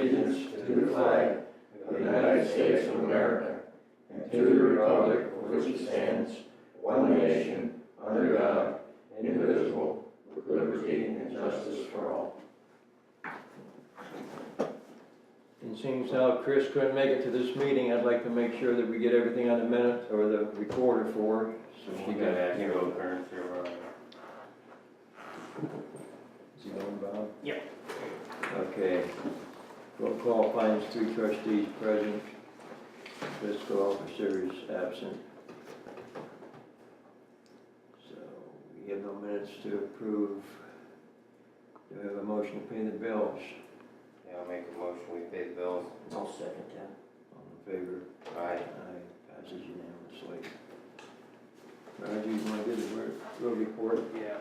allegiance to the flag of the United States of America and to the republic for which it stands, one nation, under God, indivisible, with liberty and justice for all. And seeing as how Chris couldn't make it to this meeting, I'd like to make sure that we get everything on the minute or the recorder for her. So she got can ask your old currency or Is he on, Bob? Yep. Okay. Roll call finds 3 trustees present. Fiscal officer is absent. So we have no minutes to approve. Do we have a motion to pay the bills? Yeah, I'll make a motion, we pay the bills. I'll second that. All in favor? Aye. Aye. Passes unanimously. Roger, you want to do the road report? Yeah.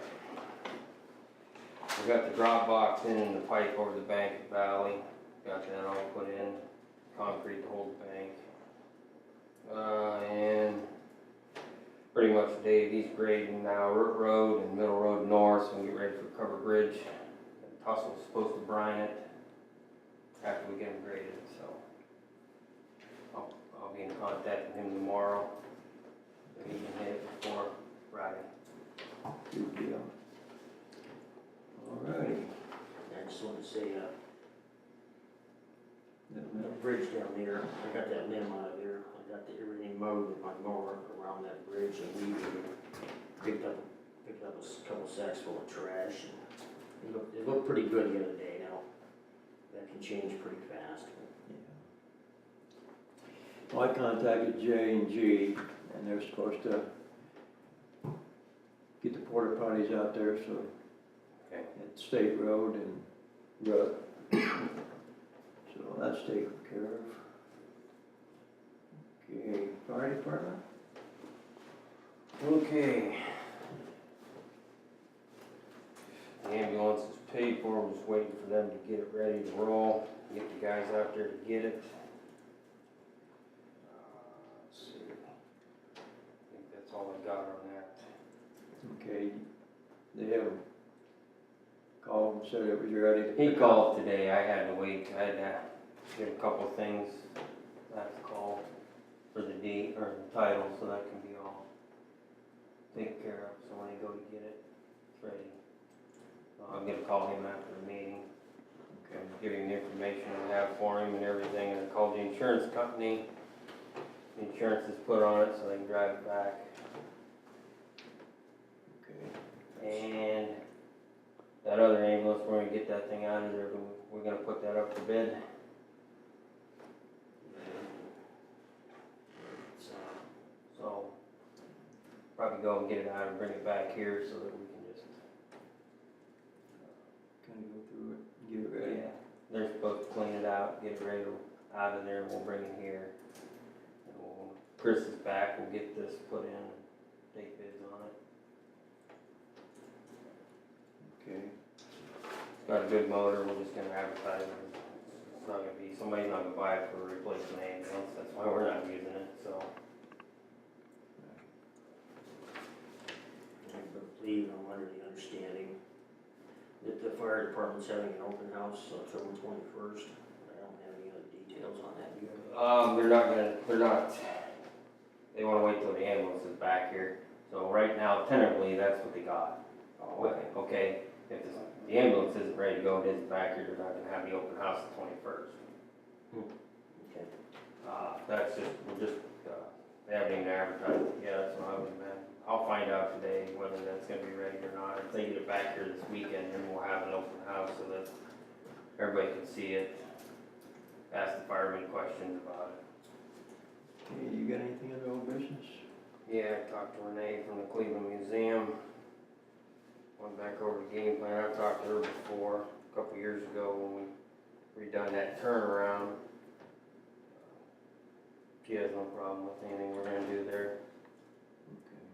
We got the drop box in the pipe over the bank at Valley. Got that all put in, concrete to hold the bank. And pretty much Dave, he's grading now Root Road and Middle Road North, so we get ready for Cover Bridge. And Tussel's supposed to brine it after we get them graded, so I'll be in contact with him tomorrow. So he can hit it before Friday. Good deal. Alrighty. I just want to say, that bridge down there, I got that limb out of there. I got everything mowed with my mower around that bridge, and we picked up a couple sacks full of trash. And it looked pretty good the other day. Now that can change pretty fast. Yeah. Well, I contacted J&G, and they're supposed to get the porta potties out there, so Okay. at State Road and Road. So that's taken care of. Okay, fire department? Okay. The ambulance is paid for, we're just waiting for them to get it ready to roll, get the guys out there to get it. Let's see. I think that's all I got on that. Okay, they have called and said it was ready to He pick up. called today, I had to wait, I had to get a couple of things, I have to call for the deed, or the title, so that can be all taken care of, so when I go to get it, it's ready. I'm gonna call him after the meeting, Okay. give him the information I have for him and everything, and I called the insurance company. The insurance is put on it, so they can drive it back. Okay. And that other ambulance, we're gonna get that thing out of there, we're gonna put that up for bid. So, probably go and get it out and bring it back here so that we can just, Kind of go through it, get it ready. yeah, they're supposed to clean it out, get it ready out of there, and we'll bring it here. And when Chris is back, we'll get this put in and take bids on it. Okay. It's got a good motor, we're just gonna advertise it. It's not gonna be, somebody's not gonna buy it for a replacement ambulance, that's why we're not using it, so. I believe I'm under the understanding that the fire department's having an open house October 21st. I don't have any other details on that. Do you have? They wanna wait till the ambulance is back here. So right now, tentatively, that's what they got. Oh, Okay, if the ambulance isn't ready to go, it isn't back here, they're not gonna have the open house the 21st. okay. That's just, they haven't even advertised it yet, so I'll find out today whether that's gonna be ready or not. If they get it back here this weekend, then we'll have an open house so that everybody can see it, ask the firemen questions about it. Okay, you got anything under old business? Yeah, I talked to Renee from the Cleveland Museum. Went back over the game plan. I've talked to her before, a couple years ago when we redone that turnaround. She has no problem with anything we're gonna do there. Okay.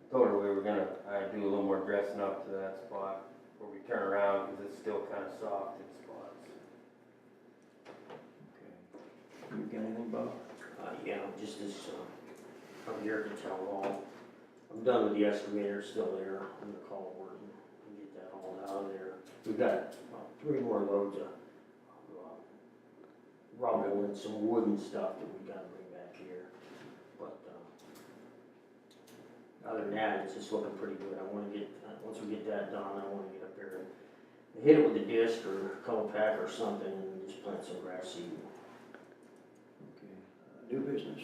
I told her we were gonna do a little more dressing up to that spot where we turn around because it's still kind of soft in spots. Okay. You got anything, Bob? Yeah, just this, up here at the town hall. I'm done with the excavator, it's still there. I'm gonna call Wharton and get that hauled out of there. We've got about 3 more loads of rubble and some wood and stuff that we gotta bring back here. But, other than that, it's just looking pretty good. I wanna get, once we get that done, I wanna get up there and hit it with a disc or a color pack or something and just plant some grass seed. Okay. New business.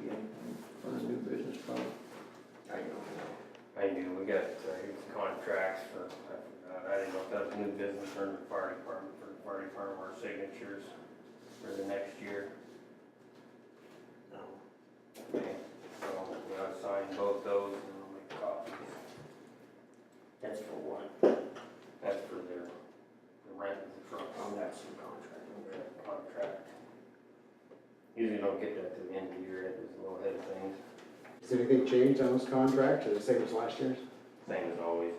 You got anything on the new business, Bob? I don't know. I do, we got, here's contracts for, I didn't know if that was new business or the fire department, for the fire department, our signatures for the next year. No. Okay, so we gotta sign both those and I'll make copies. That's for what? That's for the rent of the truck. Oh, that's some contract. Okay. Contract. Usually don't get that to the end of the year, it was a little ahead of things, Has anything changed on those contracts, or the same as last year's? same as always.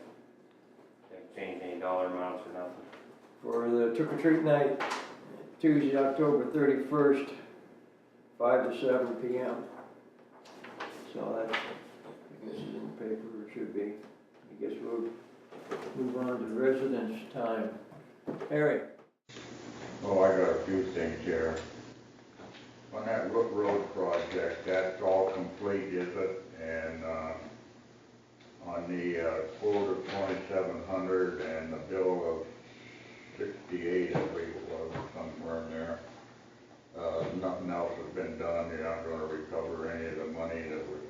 Can't change any dollar amounts or nothing. For the trick or treat night, Tuesday, October 31st, 5 to 7 p.m. So that's, I guess is in the paper, or should be. I guess we'll move on to residence time. Harry? Oh, I got a few things here. On that road project, that's all complete, is it? And, on the, quote of 2,700 and the bill of 68, I believe it was, somewhere in there. Nothing else has been done, you're not gonna recover any of the money that was.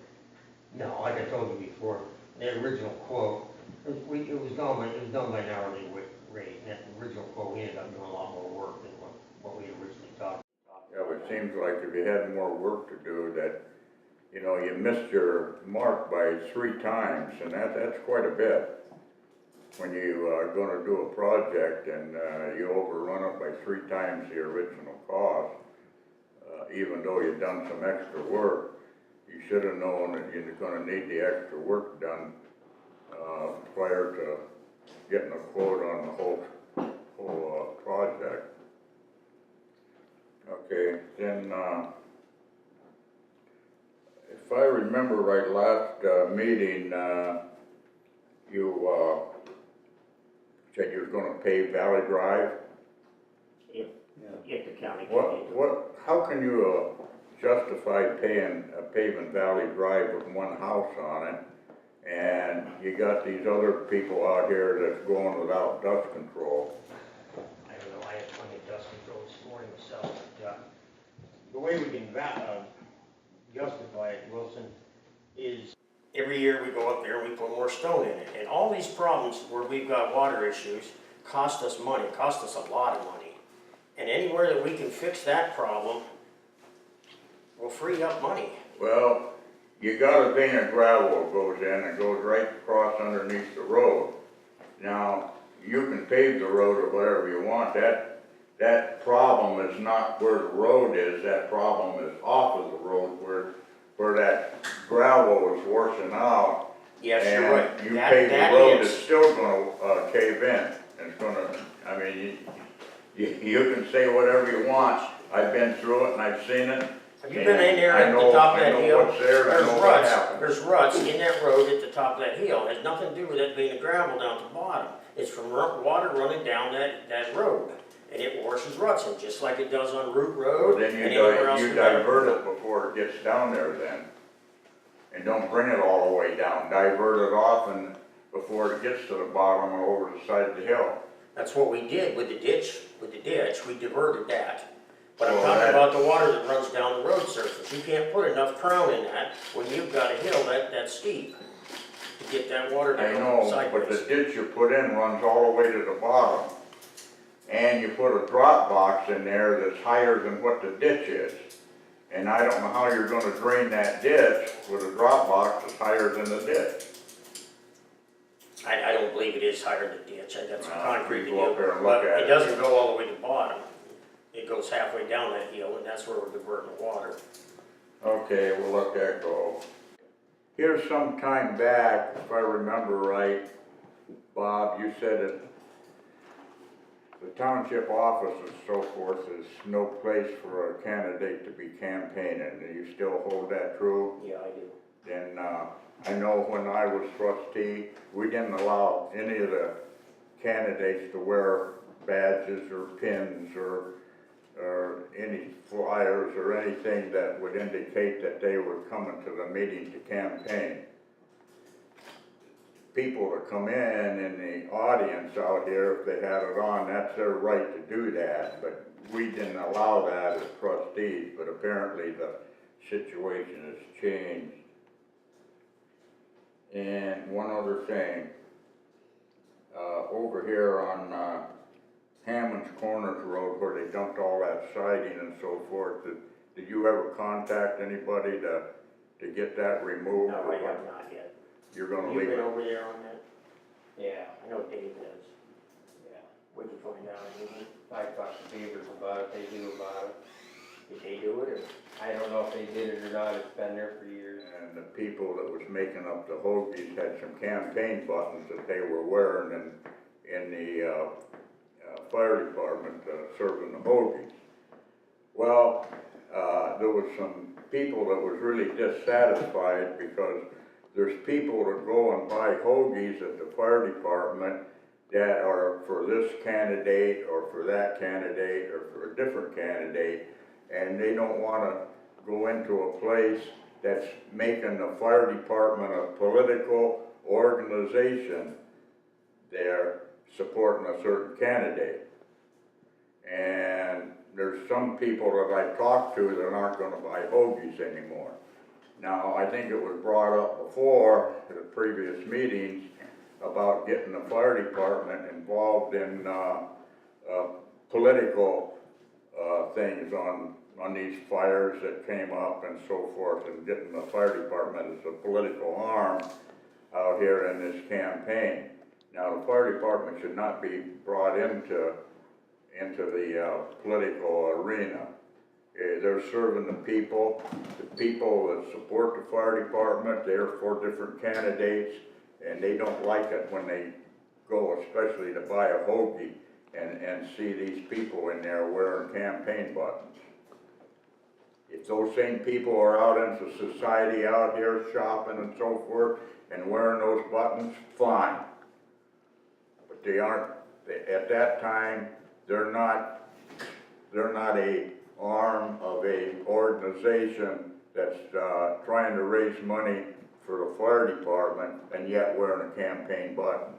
No, like I told you before, the original quote, it was done by an hourly rate, and that original quote, we ended up doing a lot more work than what we originally thought. Yeah, but it seems like if you had more work to do, that, you know, you missed your mark by 3 times, and that's quite a bit. When you are gonna do a project and you overrun it by 3 times the original cost, even though you've done some extra work, you should have known that you're gonna need the extra work done prior to getting a quote on the whole project. Okay, then, if I remember right, last meeting, you said you was gonna pave Valley Drive. If the county can. How can you justify paving Valley Drive with one house on it, and you got these other people out here that's going without dust control? I don't know, I had plenty of dust control this morning myself, but, the way we can, justify it, Wilson, is Every year we go up there and we put more stone in it, and all these problems where we've got water issues cost us money, cost us a lot of money. And anywhere that we can fix that problem will free up money. Well, you got a vein of gravel that goes in and goes right across underneath the road. Now, you can pave the road or whatever you want. That problem is not where the road is. That problem is off of the road where that gravel is washing out. Yes, you're right. And you pave the road, it's still gonna cave in. It's gonna, I mean, you can say whatever you want. I've been through it and I've seen it. Have you been in there at the top of that hill? I know what's there, I know what happened. There's ruts in that road at the top of that hill. It has nothing to do with it being a gravel down at the bottom. It's from water running down that road. And it washes ruts in, just like it does on Root Road. Well, then and anywhere else you divert it before it gets down there then. And don't bring it all the way down. Divert it off and before it gets to the bottom or over the side of the hill. That's what we did with the ditch, we diverted that. But I'm Well, talking about the water that runs down the road surface. You can't put enough crown in that when you've got a hill that's steep to get that water I down know, sideways. but the ditch you put in runs all the way to the bottom. And you put a drop box in there that's higher than what the ditch is. And I don't know how you're gonna drain that ditch with a drop box that's higher than the ditch. I don't believe it is higher than the ditch. I got some concrete to go up there do, and but look at it it. doesn't go all the way to the bottom. It goes halfway down that hill, and that's where we're diverting the water. Okay, we'll let that go. Here's some time back, if I remember right, Bob, you said that the township office and so forth is no place for a candidate to be campaigning. Do you still hold that true? Yeah, I do. Then, I know when I was trustee, we didn't allow any of the candidates to wear badges or pins or or any flyers or anything that would indicate that they were coming to the meeting to campaign. People that come in the audience out here, if they had it on, that's their right to do that, but we didn't allow that as trustees, but apparently the situation has changed. And one other thing, over here on Hammond's Corners Road where they dumped all that siding and so forth, did you ever contact anybody to get that removed? No, I have not yet. You're gonna You leave been it? over there on that? Yeah, I know Dave has. yeah. What'd you find out? Anything? I talked to Beavers about it, they knew about it. Did they do it or? I don't know if they did it or not, it's been there for years. And the people that was making up the hoagies had some campaign buttons that they were wearing in the fire department serving the hoagies. Well, there was some people that was really dissatisfied because there's people that go and buy hoagies at the fire department that are for this candidate or for that candidate or for a different candidate, and they don't want to go into a place that's making the fire department a political organization. They're supporting a certain candidate. And there's some people that I talked to that aren't going to buy hoagies anymore. Now, I think it was brought up before at the previous meetings about getting the fire department involved in political things on these fires that came up and so forth, and getting the fire department as a political arm out here in this campaign. Now, the fire department should not be brought into the political arena. They're serving the people that support the fire department. They're for different candidates, and they don't like it when they go, especially to buy a hoagie, and see these people in there wearing campaign buttons. If those same people are out into society out here shopping and so forth and wearing those buttons, fine. But they aren't, at that time, they're not a arm of a organization that's trying to raise money for the fire department and yet wearing a campaign button.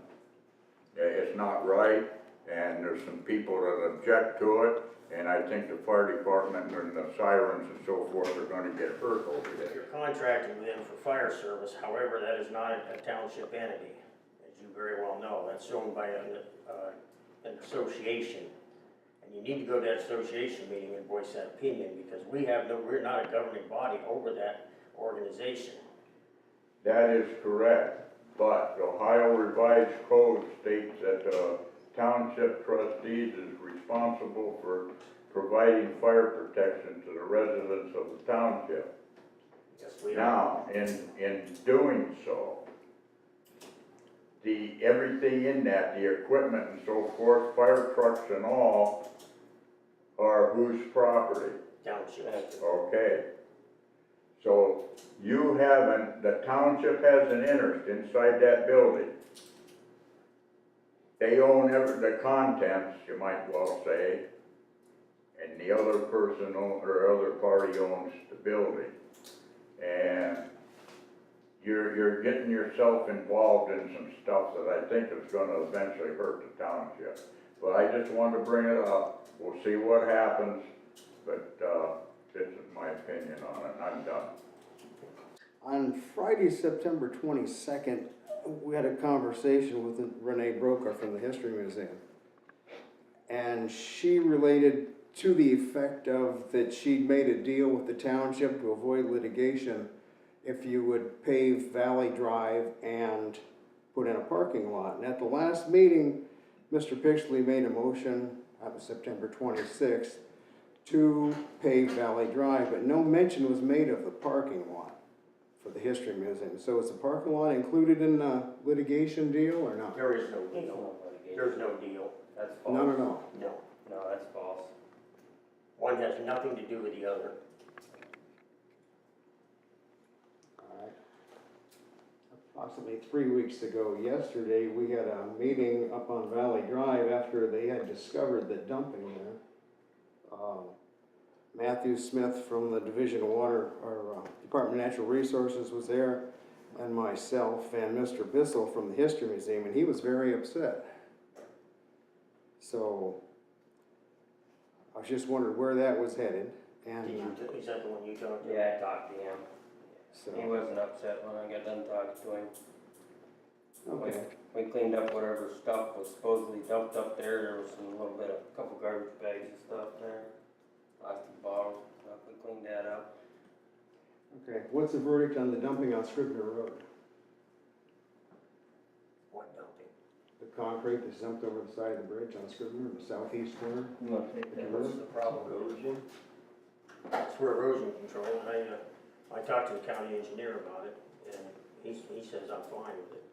It's not right, and there's some people that object to it, and I think the fire department and the sirens and so forth are going to get hurt over You're there. contracting with them for fire service, however, that is not a township entity, as you very well know. That's owned by an association. And you need to go to that association meeting and voice that opinion, because we're not a governing body over that organization. That is correct, but the Ohio Revised Code states that the Township Trustees is responsible for providing fire protection to the residents of the township. Yes, we are. Now, in doing so, everything in that, the equipment and so forth, fire trucks and all, are whose property? Township. Okay. So the township has an interest inside that building. They own the contents, you might well say, and the other person or other party owns the building. And you're getting yourself involved in some stuff that I think is going to eventually hurt the township. But I just wanted to bring it up. We'll see what happens, but this is my opinion on it. I'm done. On Friday, September 22nd, we had a conversation with Renee Broker from the History Museum. And she related to the effect of that she'd made a deal with the township to avoid litigation if you would pave Valley Drive and put in a parking lot. And at the last meeting, Mr. Pixley made a motion, that was September 26th, to pave Valley Drive, but no mention was made of the parking lot for the History Museum. So is the parking lot included in the litigation deal or not? There is no It's deal. not litigation. There's no deal. That's false. No. No. No, that's false. One has nothing to do with the other. Approximately 3 weeks ago, yesterday, we had a meeting up on Valley Drive after they had discovered the dumping there. Matthew Smith from the Division of Water, or Department of Natural Resources was there, and myself, and Mr. Bissell from the History Museum, and he was very upset. So, I was just wondering where that was headed, and, Is that the one you talked to? Yeah, I talked to him. He so, wasn't upset when I got done talking to him. okay. We cleaned up whatever stuff was supposedly dumped up there. There was some little bit, a couple garbage bags and stuff there. Plastic bottles, stuff. We cleaned that up. Okay, what's the verdict on the dumping on Scribner Road? What dumping? The concrete that's dumped over the side of the bridge on Scribner, the southeast corner? You wanna take that? What's the problem? It's for erosion control. I talked to the county engineer about it, and he says I'm fine with it.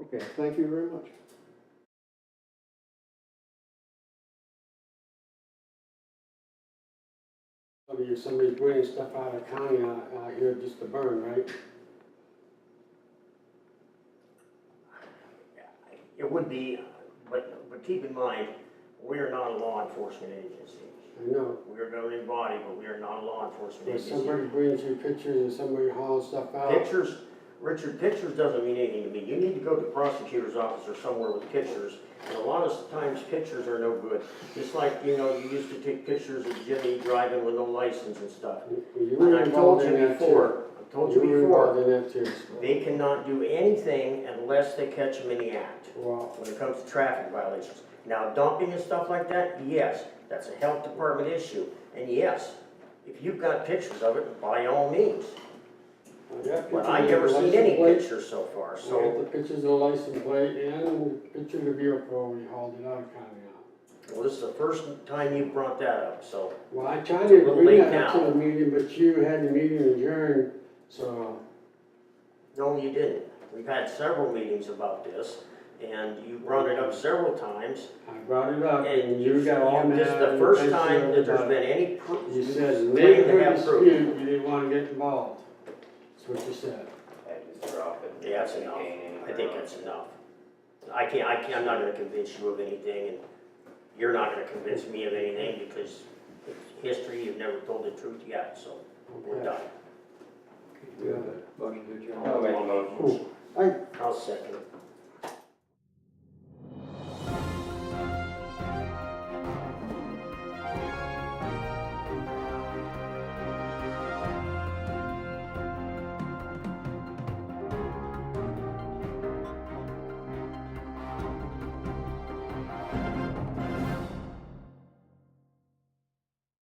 Okay, thank you very much. Somebody's bringing stuff out of county out here just to burn, right? It would be, but keep in mind, we are not a law enforcement agency. I know. We are a governing body, but we are not a law enforcement If agency. somebody brings you pictures and somebody hauls stuff out. Pictures, Richard, pictures doesn't mean anything to me. You need to go to the prosecutor's office or somewhere with pictures. And a lot of times pictures are no good. Just like, you used to take pictures of Jimmy driving with no license and stuff. You And were I've told involved you in that too. before, I've told you were involved before, in that too. they cannot do anything unless they catch them in the act Well, when it comes to traffic violations. Now, dumping and stuff like that, yes, that's a health department issue. And yes, if you've got pictures of it, by all means. But I've never seen any pictures so far, I got so, the pictures of the license plate and the picture of the vehicle when you hauled it out of county now. well, this is the first time you brought that up, so. Well, I tried It's a to little bring late that up to now. the meeting, but you had the meeting adjourned, so. No, you didn't. We've had several meetings about this, and you brought it up several times. I brought it up And and you got all mad. This is the and first pissed time that there's about been it. any proof. You said claim to neighborhood have proof. dispute, you didn't wanna get involved. That's what you said. I just drop it. Yeah, that's enough. I think that's enough. I'm not gonna convince you of anything, and you're not gonna convince me of anything, because it's history, you've never told the truth yet, so we're Okay. done. We have a motion to adjourn. I'll make a motion. I'll second it.